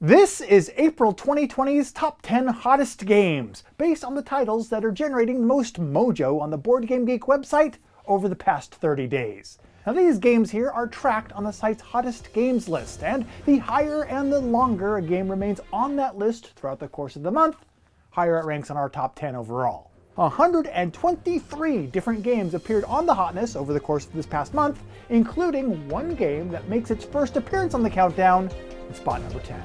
This is April 2020's Top 10 Hottest Games, based on the titles that are generating the most mojo on the BoardGameGeek website over the past 30 days. Now these games here are tracked on the site's hottest games list, and the higher and the longer a game remains on that list throughout the course of the month, higher it ranks on our top 10 overall. 123 different games appeared on the hotness over the course of this past month, including one game that makes its first appearance on the countdown in spot number 10.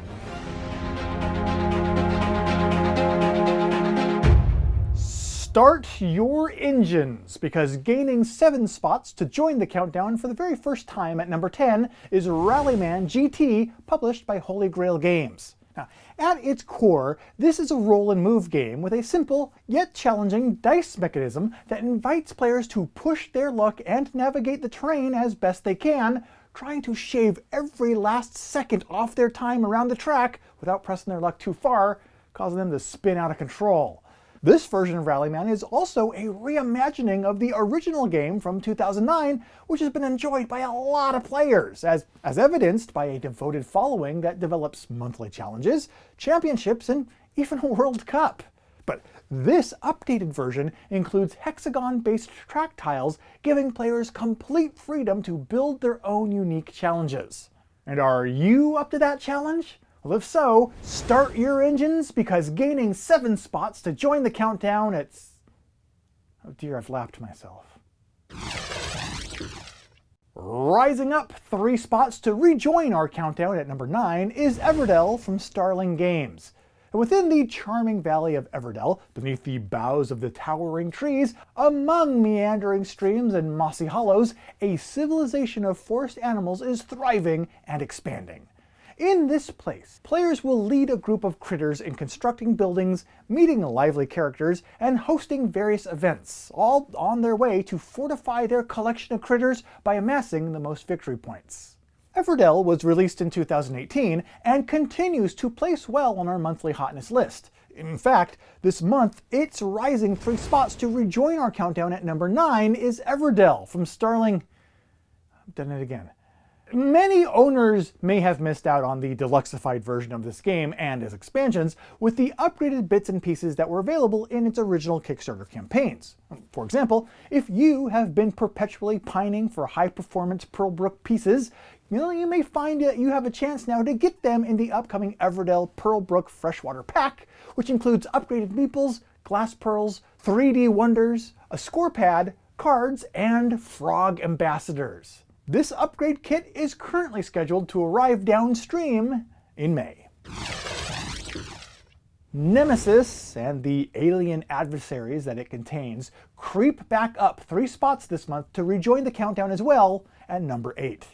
Start your engines, because gaining 7 spots to join the countdown for the very first time at number 10 is Rallyman GT, published by Holy Grail Games. Now, at its core, this is a roll and move game with a simple yet challenging dice mechanism that invites players to push their luck and navigate the terrain as best they can, trying to shave every last second off their time around the track without pressing their luck too far, causing them to spin out of control. This version of Rallyman is also a reimagining of the original game from 2009, which has been enjoyed by a lot of players, as evidenced by a devoted following that develops monthly challenges, championships, and even a World Cup. But this updated version includes hexagon-based track tiles, giving players complete freedom to build their own unique challenges. And are you up to that challenge? Well, if so, start your engines, because gaining 7 spots to join the countdown, oh dear, I've lapped myself. Rising up 3 spots to rejoin our countdown at number 9 is Everdell from Starling Games. And within the charming valley of Everdell, beneath the boughs of the towering trees, among meandering streams and mossy hollows, a civilization of forest animals is thriving and expanding. In this place, players will lead a group of critters in constructing buildings, meeting lively characters, and hosting various events, all on their way to fortify their collection of critters by amassing the most victory points. Everdell was released in 2018 and continues to place well on our monthly hotness list. In fact, this month, it's rising 3 spots to rejoin our countdown at number 9 is Everdell from Starling... I've done it again. Many owners may have missed out on the deluxified version of this game and its expansions with the upgraded bits and pieces that were available in its original Kickstarter campaigns. For example, if you have been perpetually pining for high-performance Pearlbrook pieces, you may find that you have a chance now to get them in the upcoming Everdell Pearlbrook Freshwater Pack, which includes upgraded meeples, glass pearls, 3D wonders, a score pad, cards, and frog ambassadors. This upgrade kit is currently scheduled to arrive downstream in May. Nemesis and the alien adversaries that it contains creep back up 3 spots this month to rejoin the countdown as well at number 8.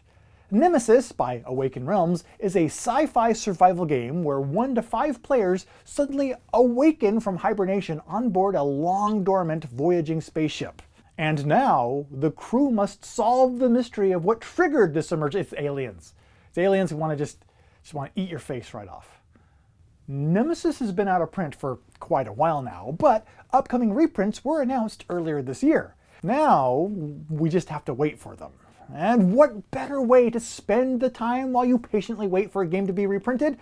Nemesis by Awakened Realms is a sci-fi survival game where 1 to 5 players suddenly awaken from hibernation on board a long-dormant voyaging spaceship. And now, the crew must solve the mystery of what triggered this emergence. It's aliens. It's aliens who want to just want to eat your face right off. Nemesis has been out of print for quite a while now, but upcoming reprints were announced earlier this year. Now, we just have to wait for them. And what better way to spend the time while you patiently wait for a game to be reprinted?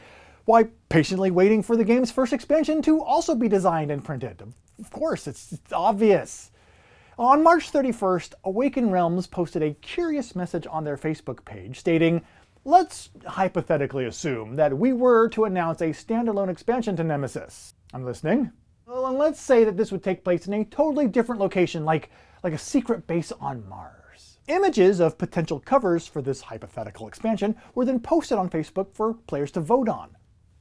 Why, patiently waiting for the game's first expansion to also be designed and printed. Of course, it's obvious. On March 31st, Awakened Realms posted a curious message on their Facebook page stating, "Let's hypothetically assume that we were to announce a standalone expansion to Nemesis." I'm listening. Well, and let's say that this would take place in a totally different location, like a secret base on Mars. Images of potential covers for this hypothetical expansion were then posted on Facebook for players to vote on.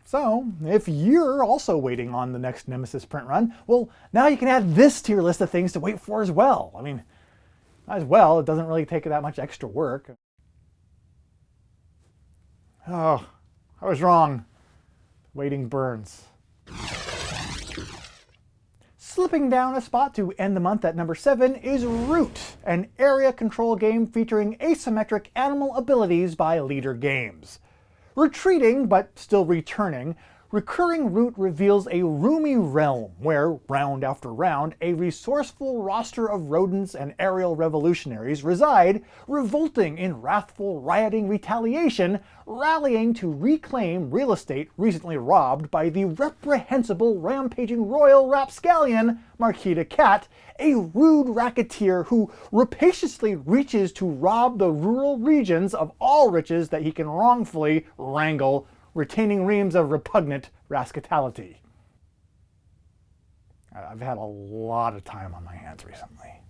So, if you're also waiting on the next Nemesis print run, well, now you can add this to your list of things to wait for as well. I mean, as well, it doesn't really take that much extra work. Oh, I was wrong. Waiting burns. Slipping down a spot to end the month at number 7 is Root, an area control game featuring asymmetric animal abilities by Leader Games. Retreating, but still returning, recurring route reveals a roomy realm where, round after round, a resourceful roster of rodents and aerial revolutionaries reside, revolting in wrathful rioting retaliation, rallying to reclaim real estate recently robbed by the reprehensible rampaging royal rapscallion Marquis de Cat, a rude racketeer who rapaciously reaches to rob the rural regions of all riches that he can wrongfully wrangle, retaining reams of repugnant rascality. I've had a lot of time on my hands recently.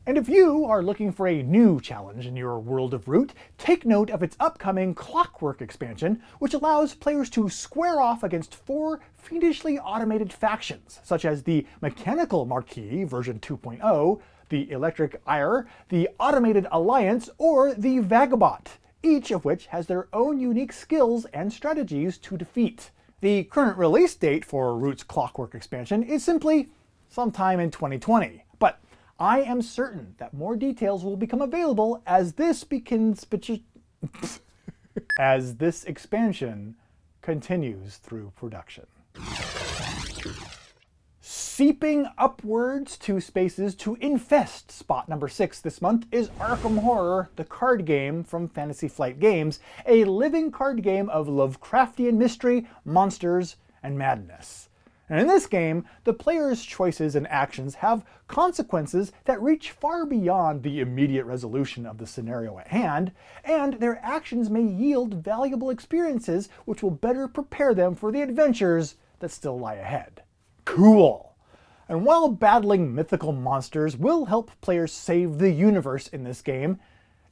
And if you are looking for a new challenge in your world of Root, take note of its upcoming Clockwork expansion, which allows players to square off against 4 fiendishly automated factions, such as the Mechanical Marquis version 2.0, the Electric Ire, the Automated Alliance, or the Vagabot, each of which has their own unique skills and strategies to defeat. The current release date for Root's Clockwork expansion is simply sometime in 2020, but I am certain that more details will become available as this expansion continues through production. Seeping upwards to spaces to infest spot number 6 this month is Arkham Horror, the card game from Fantasy Flight Games, a living card game of Lovecraftian mystery, monsters, and madness. And in this game, the player's choices and actions have consequences that reach far beyond the immediate resolution of the scenario at hand, and their actions may yield valuable experiences which will better prepare them for the adventures that still lie ahead. Cool! And while battling mythical monsters will help players save the universe in this game,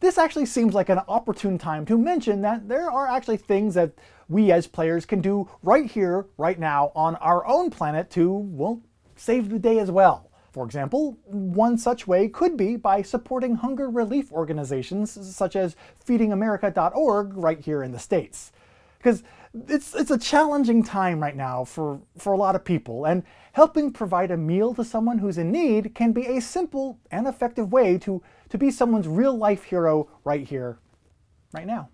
this actually seems like an opportune time to mention that there are actually things that we as players can do right here, right now, on our own planet to, well, save the day as well. For example, one such way could be by supporting hunger relief organizations such as feedingamerica.org right here in the States. Because it's a challenging time right now for a lot of people, and helping provide a meal to someone who's in need can be a simple and effective way to be someone's real-life hero right here, right now.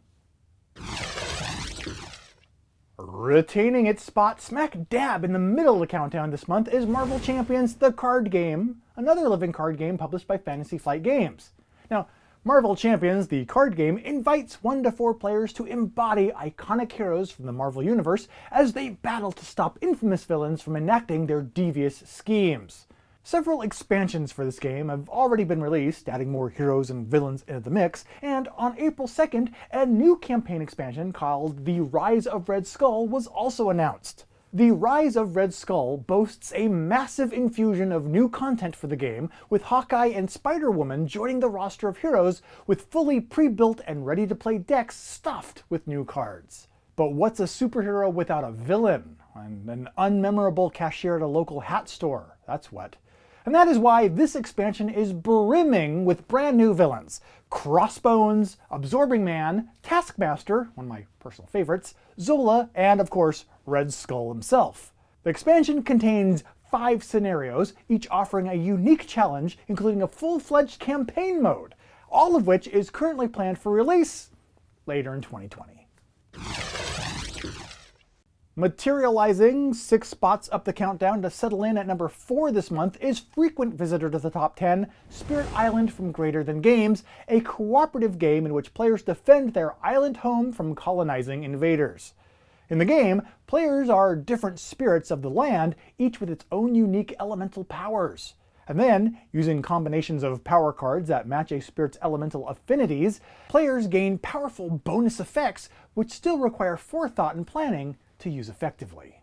Retaining its spot smack dab in the middle of the countdown this month is Marvel Champions The Card Game, another living card game published by Fantasy Flight Games. Now, Marvel Champions, the card game, invites 1 to 4 players to embody iconic heroes from the Marvel Universe as they battle to stop infamous villains from enacting their devious schemes. Several expansions for this game have already been released, adding more heroes and villains into the mix, and on April 2nd, a new campaign expansion called The Rise of Red Skull was also announced. The Rise of Red Skull boasts a massive infusion of new content for the game, with Hawkeye and Spider-Woman joining the roster of heroes with fully pre-built and ready-to-play decks stuffed with new cards. But what's a superhero without a villain? And an unmemorable cashier at a local hat store, that's what. And that is why this expansion is brimming with brand new villains. Crossbones, Absorbing Man, Taskmaster, one of my personal favorites, Zola, and of course, Red Skull himself. The expansion contains 5 scenarios, each offering a unique challenge, including a full-fledged campaign mode, all of which is currently planned for release later in 2020. Materializing 6 spots up the countdown to settle in at number 4 this month is frequent visitor to the top 10, Spirit Island from Greater Than Games, a cooperative game in which players defend their island home from colonizing invaders. In the game, players are different spirits of the land, each with its own unique elemental powers. And then, using combinations of power cards that match a spirit's elemental affinities, players gain powerful bonus effects which still require forethought and planning to use effectively.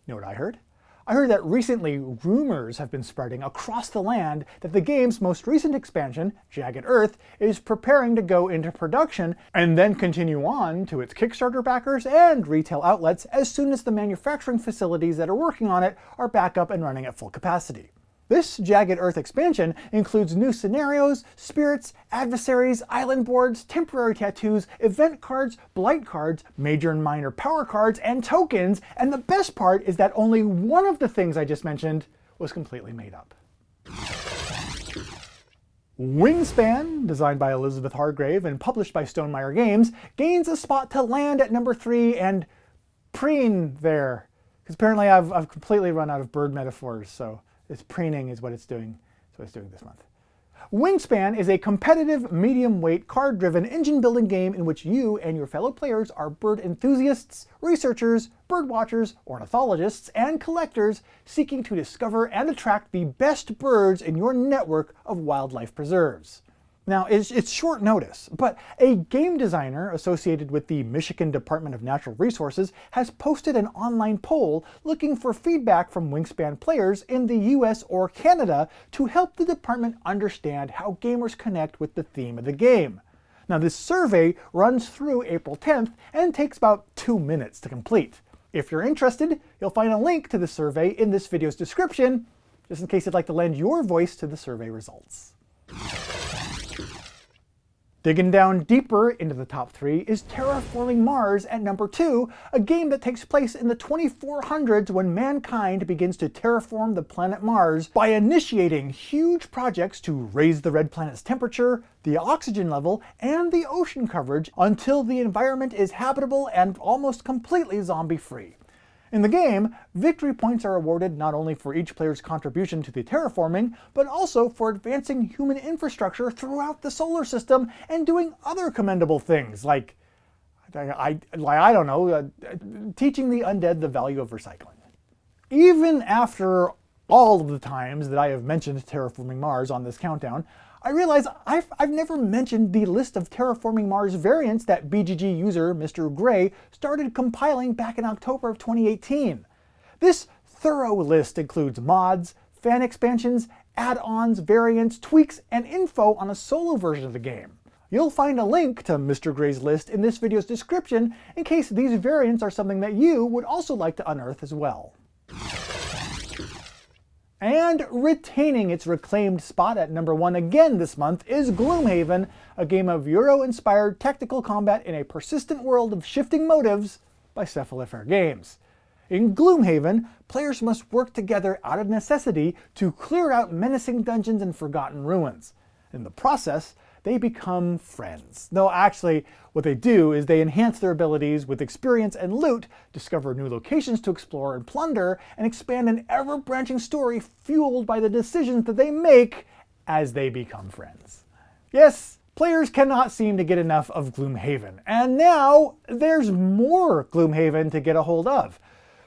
You know what I heard? I heard that recently rumors have been spreading across the land that the game's most recent expansion, Jagged Earth, is preparing to go into production and then continue on to its Kickstarter backers and retail outlets as soon as the manufacturing facilities that are working on it are back up and running at full capacity. This Jagged Earth expansion includes new scenarios, spirits, adversaries, island boards, temporary tattoos, event cards, blight cards, major and minor power cards, and tokens, and the best part is that only one of the things I just mentioned was completely made up. Wingspan, designed by Elizabeth Hargrave and published by Stonemaier Games, gains a spot to land at number 3 and preen there? Because apparently I've completely run out of bird metaphors, so it's preening is what it's doing. That's what it's doing this month. Wingspan is a competitive, medium-weight, card-driven engine-building game in which you and your fellow players are bird enthusiasts, researchers, bird watchers, ornithologists, and collectors seeking to discover and attract the best birds in your network of wildlife preserves. Now, it's short notice, but a game designer associated with the Michigan Department of Natural Resources has posted an online poll looking for feedback from Wingspan players in the US or Canada to help the department understand how gamers connect with the theme of the game. Now, this survey runs through April 10th and takes about 2 minutes to complete. If you're interested, you'll find a link to the survey in this video's description, just in case you'd like to lend your voice to the survey results. Digging down deeper into the top 3 is Terraforming Mars at number 2, a game that takes place in the 2400s when mankind begins to terraform the planet Mars by initiating huge projects to raise the red planet's temperature, the oxygen level, and the ocean coverage until the environment is habitable and almost completely zombie-free. In the game, victory points are awarded not only for each player's contribution to the terraforming, but also for advancing human infrastructure throughout the solar system and doing other commendable things, like, I don't know, teaching the undead the value of recycling. Even after all of the times that I have mentioned Terraforming Mars on this countdown, I realize I've never mentioned the list of Terraforming Mars variants that BGG user Mr. Gray started compiling back in October of 2018. This thorough list includes mods, fan expansions, add-ons, variants, tweaks, and info on a solo version of the game. You'll find a link to Mr. Gray's list in this video's description in case these variants are something that you would also like to unearth as well. And retaining its reclaimed spot at number 1 again this month is Gloom Haven, a game of Euro-inspired tactical combat in a persistent world of shifting motives by Cephalofair Games. In Gloom Haven, players must work together out of necessity to clear out menacing dungeons and forgotten ruins. In the process, they become friends. Though actually, what they do is they enhance their abilities with experience and loot, discover new locations to explore and plunder, and expand an ever-branching story fueled by the decisions that they make as they become friends. Yes, players cannot seem to get enough of Gloom Haven, and now there's more Gloom Haven to get a hold of.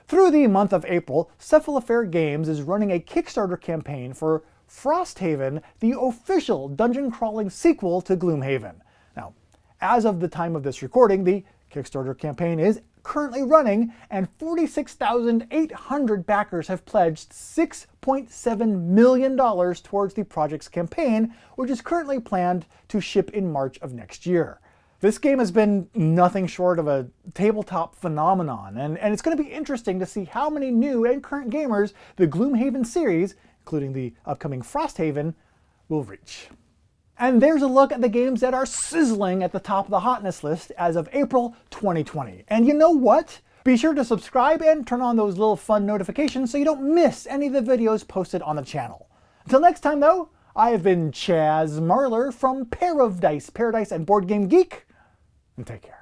Through the month of April, Cephalofair Games is running a Kickstarter campaign for Frosthaven, the official dungeon-crawling sequel to Gloom Haven. Now, as of the time of this recording, the Kickstarter campaign is currently running, and 46,800 backers have pledged $6.7 million towards the project's campaign, which is currently planned to ship in March of next year. This game has been nothing short of a tabletop phenomenon, and it's going to be interesting to see how many new and current gamers the Gloom Haven series, including the upcoming Frosthaven, will reach. And there's a look at the games that are sizzling at the top of the hotness list as of April 2020. And you know what? Be sure to subscribe and turn on those little fun notifications so you don't miss any of the videos posted on the channel. Until next time though, I have been Chaz Marler from Pair of Dice, Paradise and BoardGameGeek, and take care.